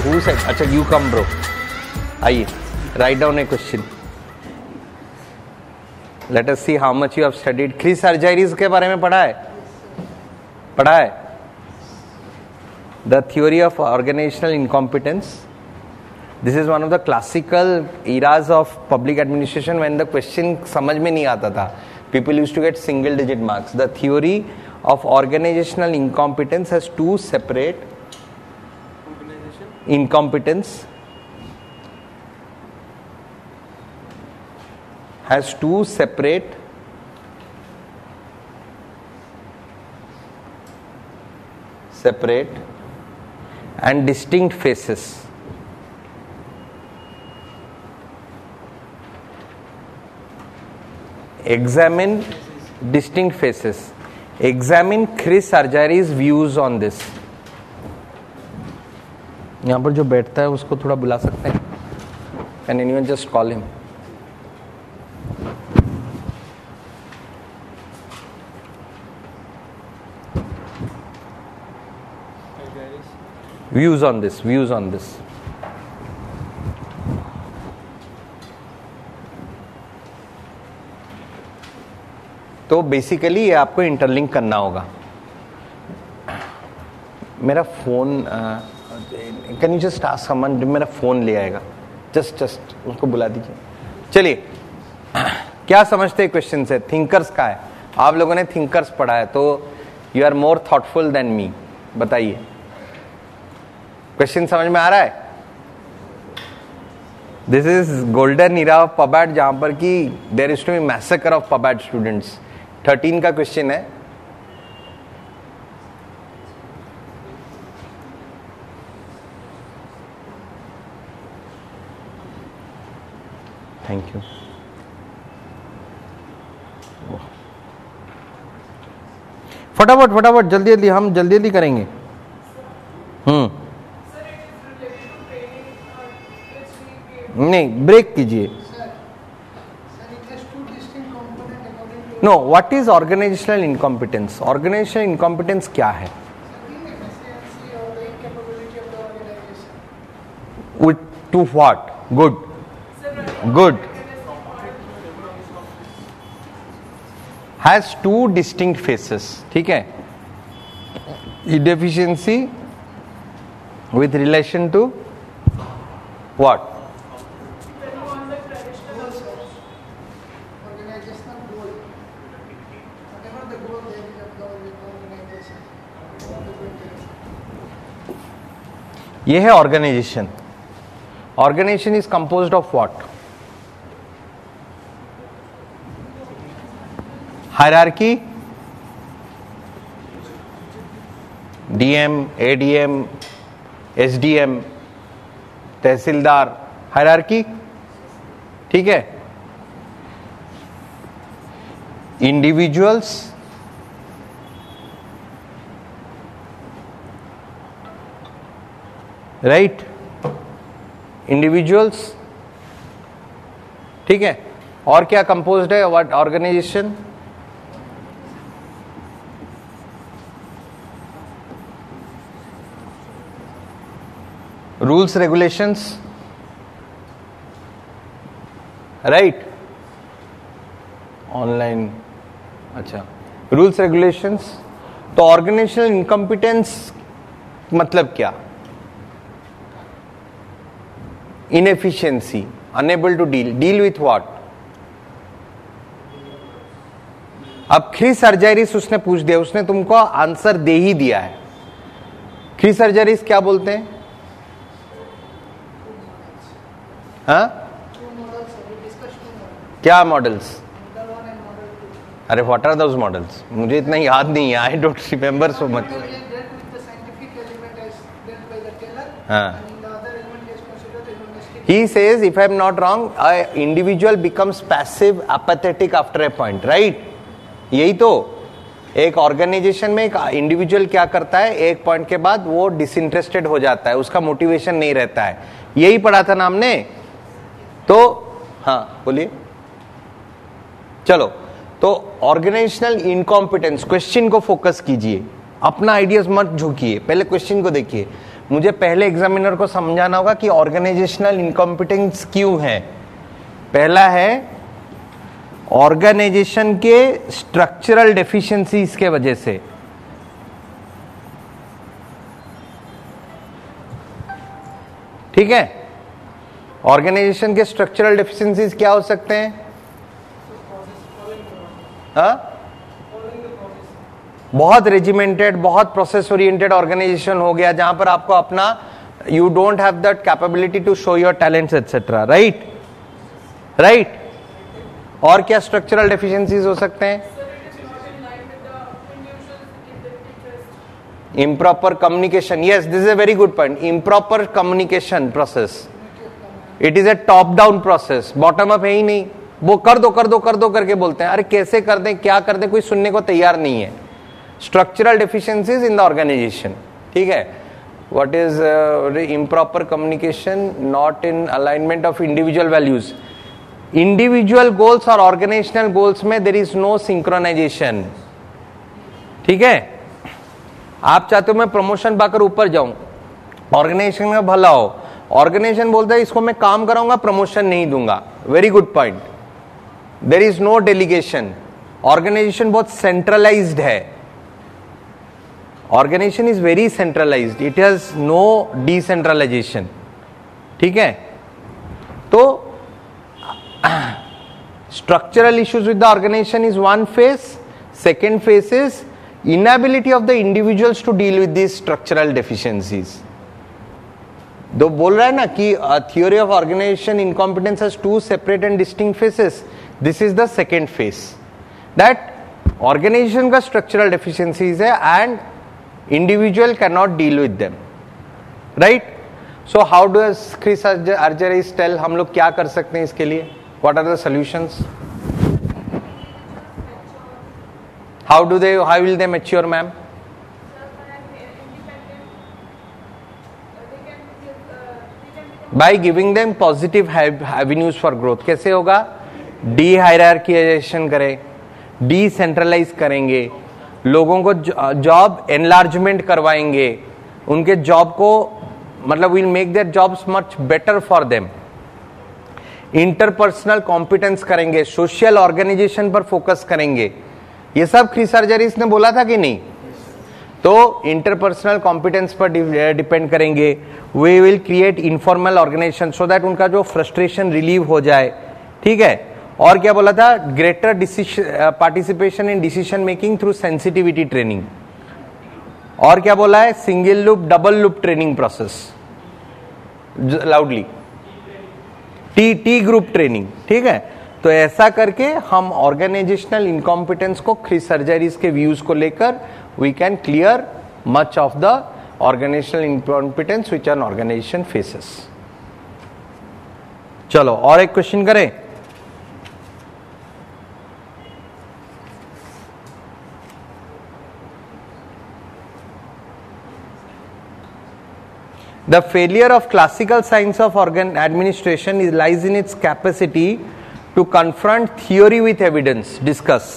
Who said, अच्छा you come bro, आइए write down a question, let us see how much you have studied. Chris Argyris के बारे में पढ़ा है? The theory of organisational incompetence, this is one of the classical eras of public administration when the question समझ में नहीं आता था, people used to get single digit marks. The theory of organizational incompetence has two separate incompetence has two separate and distinct phases. Examine distinct phases. Examine Chris Argyris views on this. यहाँ पर जो बैठता है उसको थोड़ा बुला सकते हैं? Can anyone just call him? Views on this. तो बेसिकली ये आपको इंटरलिंक करना होगा। मेरा phone, can you just ask someone, मेरा फोन ले आएगा, जस्ट उसको बुला दीजिए। चलिए, क्या समझते हैं क्वेश्चन से? थिंकर्स का है, आप लोगों ने थिंकर्स पढ़ा है तो you are more thoughtful than me. बताइए, क्वेश्चन समझ में आ रहा है? This is golden era of पबैट, जहां पर कि there is to be massacre of पबैट स्टूडेंट्स। 13 का क्वेश्चन है। Thank you. फटाफट जल्दी हम जल्दी करेंगे। नहीं, ब्रेक कीजिए। No, what is organisational incompetence? Organisational incompetence क्या है? To what? Good has two distinct faces, ठीक है? Inefficiency with relation to what? ये है organization. Organization is composed of what? Hierarchy, DM, ADM, SDM, तहसीलदार, हायरार्की, ठीक है? Individuals, right? इंडिविजुअल्स, ठीक है? और क्या कंपोज्ड है what organization? Rules regulations, right? Online, अच्छा, रूल्स रेगुलेशंस। तो ऑर्गेनाइजेशनल इनकॉम्पिटेंस मतलब क्या? Inefficiency, unable to deal with what? अब क्रिस अर्जाइरिस उसने पूछ दिया, उसने तुमको आंसर दे ही दिया है। क्रिस अर्जाइरिस क्या बोलते हैं? हाँ, क्या मॉडल्स? अरे व्हाट आर दोज मॉडल्स? मुझे इतना याद नहीं है, I don't remember so much. हाँ, he says, if I am not wrong, an individual becomes passive apathetic after a point, right? यही तो, एक ऑर्गेनाइजेशन में एक इंडिविजुअल क्या करता है, एक पॉइंट के बाद वो डिसइंटरेस्टेड हो जाता है, उसका मोटिवेशन नहीं रहता है। यही पढ़ा था ना हमने। तो हाँ बोलिए। चलो, तो ऑर्गेनाइजेशनल इनकॉम्पिटेंस, क्वेश्चन को फोकस कीजिए, अपना आइडियाज मत झुकिए, पहले क्वेश्चन को देखिए। मुझे पहले एग्जामिनर को समझाना होगा कि ऑर्गेनाइजेशनल इनकॉम्पिटेंस क्यों है। पहला है ऑर्गेनाइजेशन के स्ट्रक्चरल डेफिशिएंसीज के वजह से। ठीक है, ऑर्गेनाइजेशन के स्ट्रक्चरल डेफिशिएंसीज क्या हो सकते हैं? बहुत रेजिमेंटेड, बहुत प्रोसेस ओरिएंटेड ऑर्गेनाइजेशन हो गया जहां पर आपको अपना you don't have that capability to show your talents etcetera, right. और क्या स्ट्रक्चरल डेफिशिएंसीज हो सकते हैं? Improper communication, yes this is a very good point. Improper communication process, it is a top down process, bottom up है ही नहीं। वो कर दो कर दो कर दो करके बोलते हैं, अरे कैसे कर दें, क्या कर दें, कोई सुनने को तैयार नहीं है। Structural deficiencies in the organization, ठीक है। What is improper communication, not in alignment of individual values. Individual goals और ऑर्गेनाइजेशनल गोल्स में देयर इज नो सिंक्रोनाइजेशन, ठीक है। आप चाहते हो मैं प्रमोशन पाकर ऊपर जाऊं, ऑर्गेनाइजेशन में भला हो, ऑर्गेनाइजेशन बोलता है इसको मैं काम कराऊंगा, प्रमोशन नहीं दूंगा। Very good point. There is no delegation, organization बहुत सेंट्रलाइज्ड है, organization is very centralized, it has no decentralization, ठीक है। तो structural issues with the organization is one face. Second face is inability of the individuals to deal with these structural deficiencies. दो बोल रहा है ना कि theory of organization incompetence has two separate and distinct phases. This is the second phase, that organization का structural deficiencies है and individual cannot deal with them, right? So how does Chris Argyris tell हम लोग क्या कर सकते हैं इसके लिए? What are the solutions? How will they mature, ma'am? By giving them positive avenues for growth. कैसे होगा? Dehieraarchization करें, डिसेंट्रलाइज करेंगे, लोगों को जॉब एनलार्जमेंट करवाएंगे, उनके जॉब को मतलब will make their jobs much better for them. Interpersonal competence करेंगे, सोशल ऑर्गेनाइजेशन पर फोकस करेंगे। ये सब क्रिस आर्जेरिस ने बोला था कि नहीं? तो इंटरपर्सनल कॉम्पिटेंस पर डिपेंड करेंगे। We will create informal organization so that उनका जो फ्रस्ट्रेशन रिलीव हो जाए, ठीक है। और क्या बोला था? Greater participation in decision making through sensitivity training. और क्या बोला है? Single loop double loop training process, loudly T group training, ठीक है। तो ऐसा करके हम ऑर्गेनाइजेशनल इनकॉम्पिटेंस को क्रिस आर्जेरिस के व्यूज को लेकर we can clear much of the organizational incompetence which an organization faces. चलो और एक क्वेश्चन करें। The failure of classical science of organ administration lies in its capacity to confront theory with evidence. Discuss.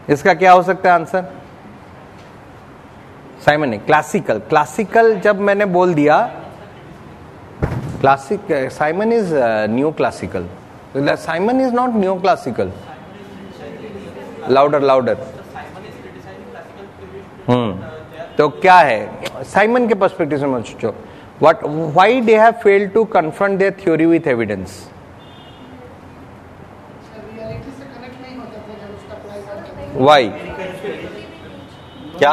इसका क्या हो सकता है answer? Simon ने क्लासिकल जब मैंने बोल दिया, classic Simon is new classical, Simon is not new classical. Louder. तो क्या है साइमन के पर्सपेक्टिव से मत सोचो। Why they have failed to confront their theory with evidence? Why? क्या?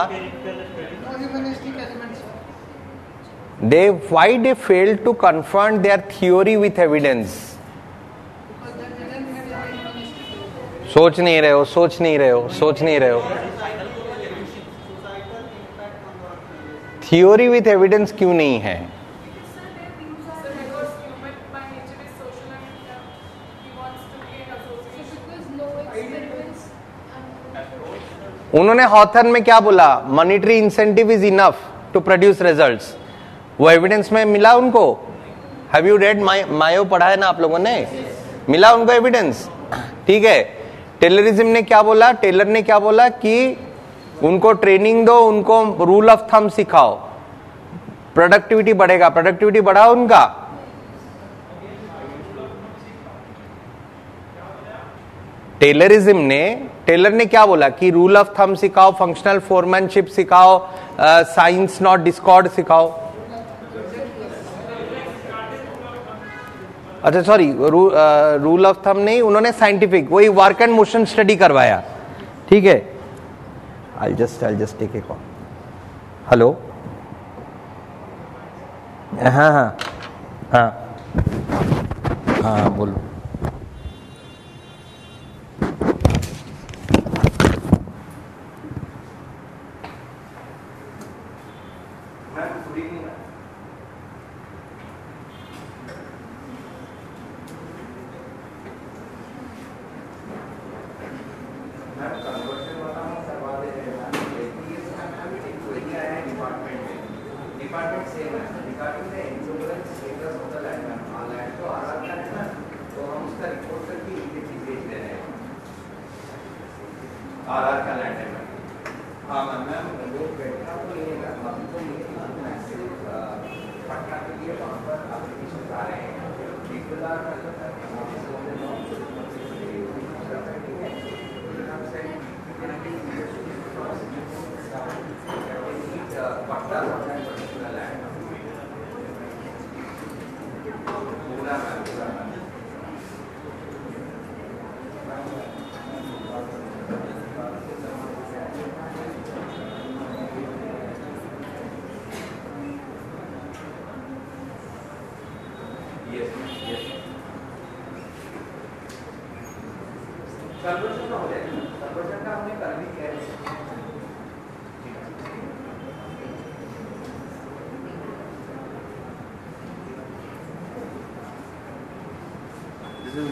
Why they failed to confront their theory with evidence? सोच नहीं रहे हो। थियोरी विथ एविडेंस क्यों नहीं है? उन्होंने हॉथर्न में क्या बोला? Monetary incentive is enough to produce results. वो एविडेंस में मिला उनको? हैव यू रेड मायो पढ़ा है ना आप लोगों ने? मिला उनको एविडेंस, ठीक है। टेलरिज्म ने क्या बोला? टेलर ने क्या बोला कि उनको ट्रेनिंग दो, उनको रूल ऑफ थंब सिखाओ, प्रोडक्टिविटी बढ़ेगा। प्रोडक्टिविटी बढ़ाओ उनका। टेलर ने क्या बोला कि रूल ऑफ थंब सिखाओ, फंक्शनल फोरमैनशिप सिखाओ, साइंस नॉट डिस्कॉर्ड सिखाओ। अच्छा सॉरी, रूल ऑफ थंब नहीं, उन्होंने साइंटिफिक, वही वर्क एंड मोशन स्टडी करवाया। ठीक है, I'll just take a call. Hello, हाँ हाँ हाँ हाँ बोलो।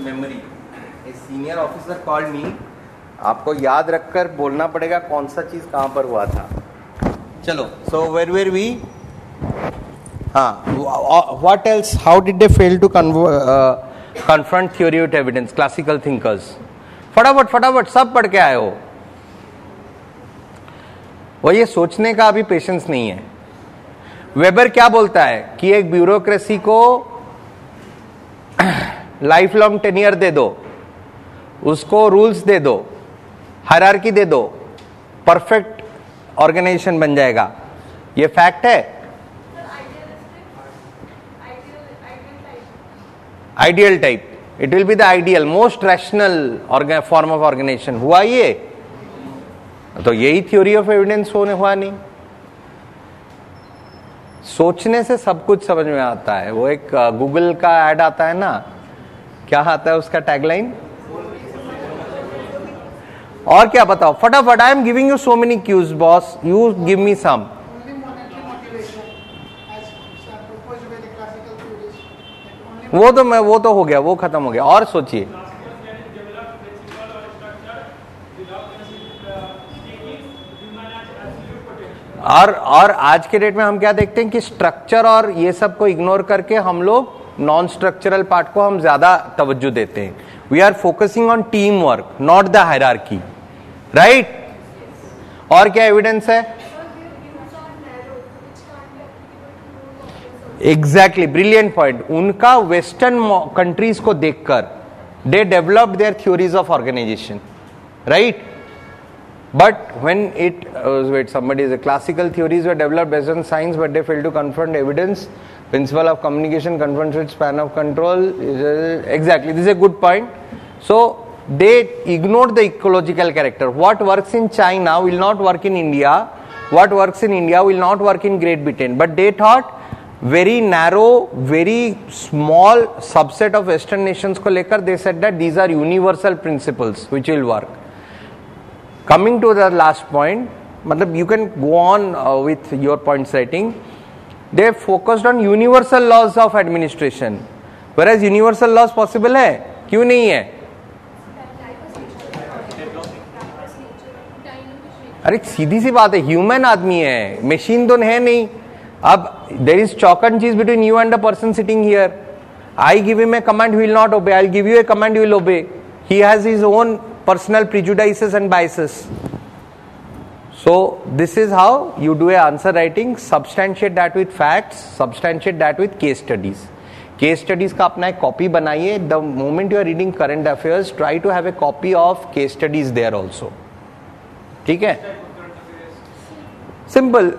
Memory, senior officer called me, आपको याद रखकर बोलना पड़ेगा कौन सा चीज कहां पर हुआ था। चलो, सो वेर वी, हाँ, what else, how did they fail to confront theory with evidence, classical thinkers. फटाफट सब पढ़ के आए हो। वो ये सोचने का अभी पेशेंस नहीं है। वेबर क्या बोलता है कि एक ब्यूरोक्रेसी को लाइफ लॉन्ग टेन्योर दे दो, उसको रूल्स दे दो, हायरार्की दे दो, परफेक्ट ऑर्गेनाइजेशन बन जाएगा। ये फैक्ट है। Ideal type, it will be the ideal most rational form of organization. हुआ ये तो यही थ्योरी ऑफ एविडेंस हुआ नहीं। सोचने से सब कुछ समझ में आता है। वो एक गूगल का ऐड आता है ना, क्या आता है उसका टैगलाइन, और क्या बताओ फटाफट। I am giving you so many cues boss, you give me some. वो तो हो गया, वो खत्म हो गया। और सोचिए, और आज के डेट में हम क्या देखते हैं कि स्ट्रक्चर और ये सब को इग्नोर करके हम लोग नॉन स्ट्रक्चरल पार्ट को हम ज्यादा तवज्जो देते हैं। We are focusing on team work, not the hierarchy, right. और क्या एविडेंस है? Exactly, brilliant point. उनका वेस्टर्न कंट्रीज को देखकर they developed their theories of organization, right. But when somebody is a classical theories were developed based on science, but they failed to confront evidence. Principle of communication confronts with span of control. Exactly, this is a good point. So they ignored the ecological character. What works in China will not work in India. What works in India will not work in Great Britain. But they thought very narrow, very small subset of Western nations को लेकर they said that these are universal principles which will work. Coming to the last point, मतलब you can go on with your points writing. They focused on universal laws of administration, whereas universal laws possible है, क्यों नहीं है? अरे सीधी सी बात है, human आदमी है, मशीन तो है नहीं। अब there is chalk and cheese between you and the person sitting here. I give him a command, he will not obey. I'll give you a command, he will obey. He has his own personal prejudices and biases. So this is how you do a answer writing. Substantiate that with facts, substantiate that with case studies. Case studies का अपना एक copy बनाइए. The moment you are reading current affairs, try to have a copy of case studies there also. ठीक है? Simple.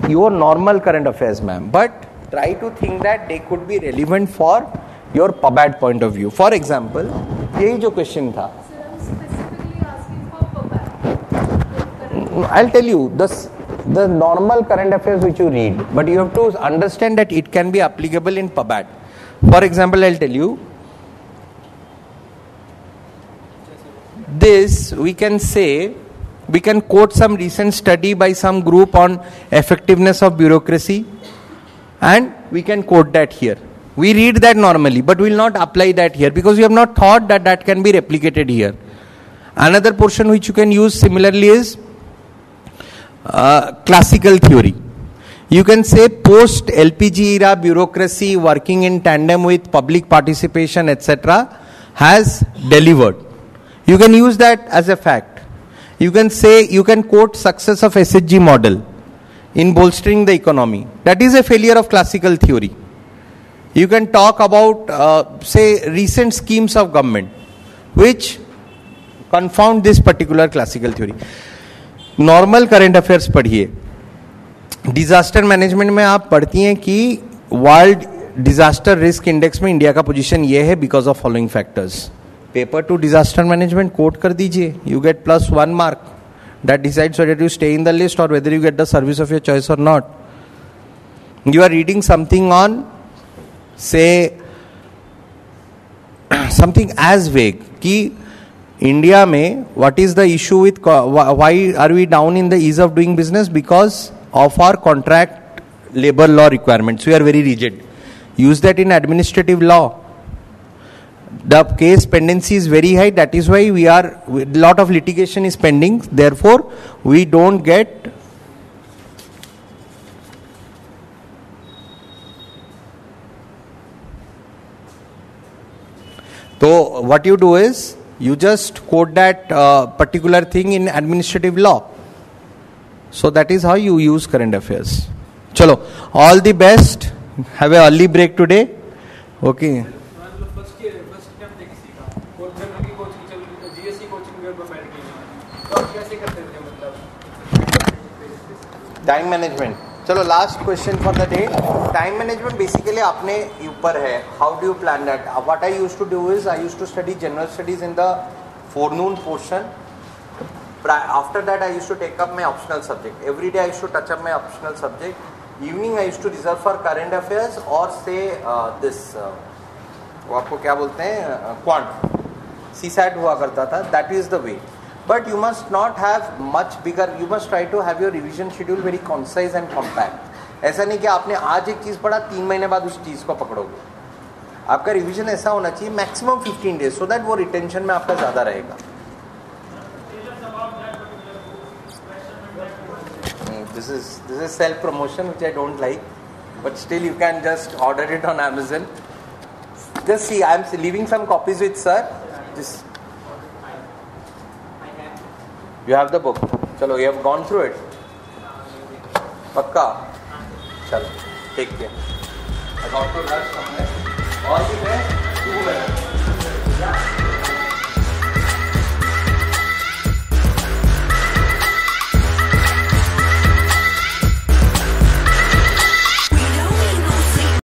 Your normal current affairs, ma'am. But try to think that they could be relevant for your PubAd point of view. For example, यही जो question था. I'll tell you the normal current affairs which you read, but you have to understand that it can be applicable in PubAd. For example, I'll tell you this. We can quote some recent study by some group on effectiveness of bureaucracy, and we can quote that here. We read that normally, but we will not apply that here because we have not thought that that can be replicated here. Another portion which you can use similarly is classical theory. You can say post LPG era bureaucracy working in tandem with public participation etc. has delivered. You can use that as a fact. You can say, you can quote success of SHG model in bolstering the economy. That is a failure of classical theory. You can talk about say recent schemes of government which confound this particular classical theory. Normal current affairs पढ़िए. Disaster management में आप पढ़ती हैं कि world disaster risk index में India का position ये है because of following factors. Paper two disaster management quote कर दीजिए. You get +1 mark. That decides whether you stay in the list और whether you get the service of your choice और not. You are reading something on say something as vague कि India में what is the issue with why are we down in the ease of doing business? Because of our contract labor law requirements. We are very rigid. Use that in administrative law. The case pendency is very high. That is why lot of litigation is pending. Therefore, we don't get so what you do is you just quote that particular thing in administrative law. So that is how you use current affairs. Chalo, all the best. Have a early break today. Okay. Time management. चलो last question for the day. Time management basically अपने ऊपर है. How do you plan that? What I used to do is I used to study general studies in the forenoon portion. After that I used to take up my optional subject. Every day I used to touch up my optional subject. Evening I used to reserve for current affairs or say this वो आपको क्या बोलते हैं quant CSAT हुआ करता था. That is the way. But you must not have much bigger. You must try to have your revision schedule very concise and compact. ऐसा नहीं कि आपने आज एक चीज़ पढ़ा 3 महीने बाद उस चीज़ को पकड़ोगे. आपका रिवीजन ऐसा होना चाहिए मैक्सिमम 15 डेज सो दैट वो रिटेंशन में आपका ज़्यादा रहेगा. This is self promotion which I don't like, but still you can just order it on Amazon. Just see, I am leaving some copies with sir. Just you have the book. Chalo, you have gone through it. Pakka. Chalo, take care. I got to rush somewhere. All the best.